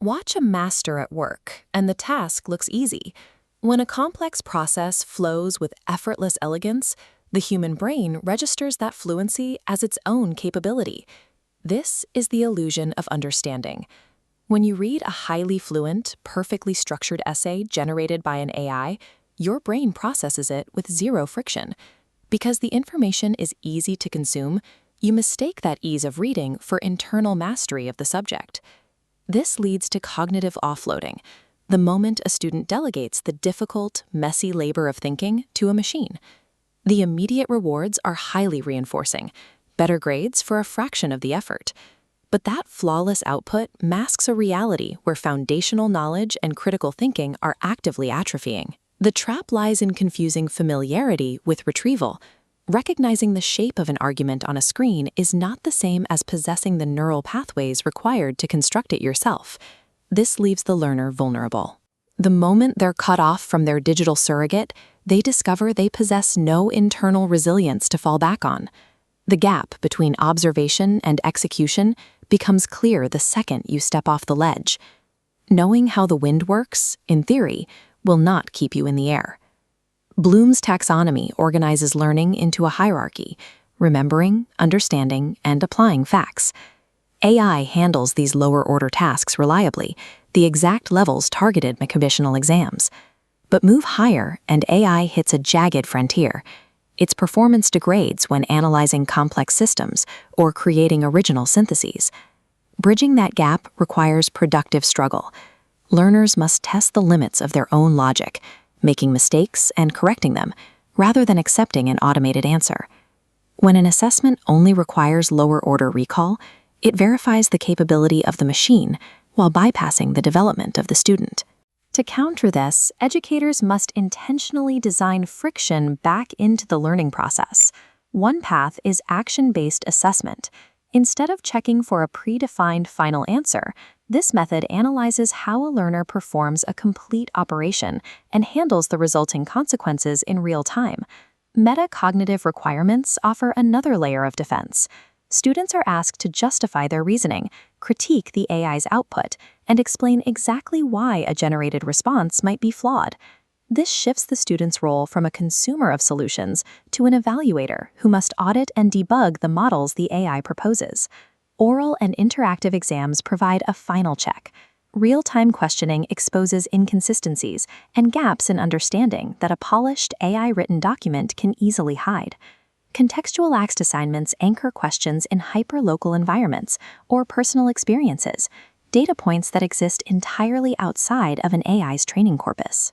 Watch a master at work, and the task looks easy. When a complex process flows with effortless elegance, the human brain registers that fluency as its own capability. This is the illusion of understanding. When you read a highly fluent, perfectly structured essay generated by an AI, your brain processes it with zero friction. Because the information is easy to consume, you mistake that ease of reading for internal mastery of the subject. This leads to cognitive offloading, the moment a student delegates the difficult, messy labor of thinking to a machine. The immediate rewards are highly reinforcing, better grades for a fraction of the effort. But that flawless output masks a reality where foundational knowledge and critical thinking are actively atrophying. The trap lies in confusing familiarity with retrieval. Recognizing the shape of an argument on a screen is not the same as possessing the neural pathways required to construct it yourself. This leaves the learner vulnerable. The moment they're cut off from their digital surrogate, they discover they possess no internal resilience to fall back on. The gap between observation and execution becomes clear the second you step off the ledge. Knowing how the wind works, in theory, will not keep you in the air. Bloom's taxonomy organizes learning into a hierarchy, remembering, understanding, and applying facts. AI handles these lower-order tasks reliably, the exact levels targeted by conventional exams. But move higher, and AI hits a jagged frontier. Its performance degrades when analyzing complex systems or creating original syntheses. Bridging that gap requires productive struggle. Learners must test the limits of their own logic, making mistakes and correcting them, rather than accepting an automated answer. When an assessment only requires lower-order recall, it verifies the capability of the machine while bypassing the development of the student. To counter this, educators must intentionally design friction back into the learning process. One path is action-based assessment. Instead of checking for a predefined final answer, this method analyzes how a learner performs a complete operation and handles the resulting consequences in real time. Metacognitive requirements offer another layer of defense. Students are asked to justify their reasoning, critique the AI's output, and explain exactly why a generated response might be flawed. This shifts the student's role from a consumer of solutions to an evaluator who must audit and debug the models the AI proposes. Oral and interactive exams provide a final check. Real-time questioning exposes inconsistencies and gaps in understanding that a polished AI-written document can easily hide. Contextual asked assignments anchor questions in hyper-local environments or personal experiences, data points that exist entirely outside of an AI's training corpus.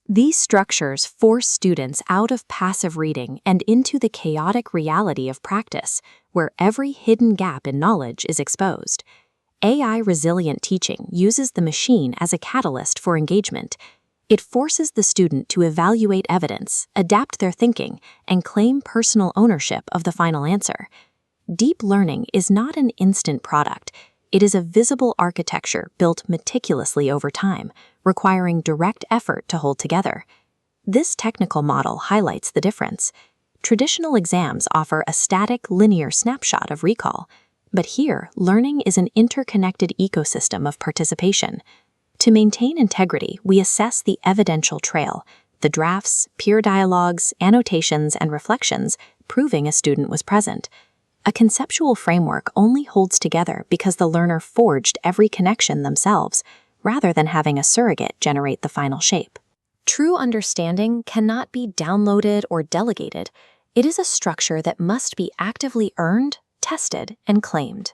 These structures force students out of passive reading and into the chaotic reality of practice, where every hidden gap in knowledge is exposed. AI-resilient teaching uses the machine as a catalyst for engagement. It forces the student to evaluate evidence, adapt their thinking, and claim personal ownership of the final answer. Deep learning is not an instant product. It is a visible architecture built meticulously over time, requiring direct effort to hold together. This technical model highlights the difference. Traditional exams offer a static, linear snapshot of recall, but here, learning is an interconnected ecosystem of participation. To maintain integrity, we assess the evidential trail, the drafts, peer dialogues, annotations, and reflections, proving a student was present. A conceptual framework only holds together because the learner forged every connection themselves, rather than having a surrogate generate the final shape. True understanding cannot be downloaded or delegated. It is a structure that must be actively earned, tested, and claimed.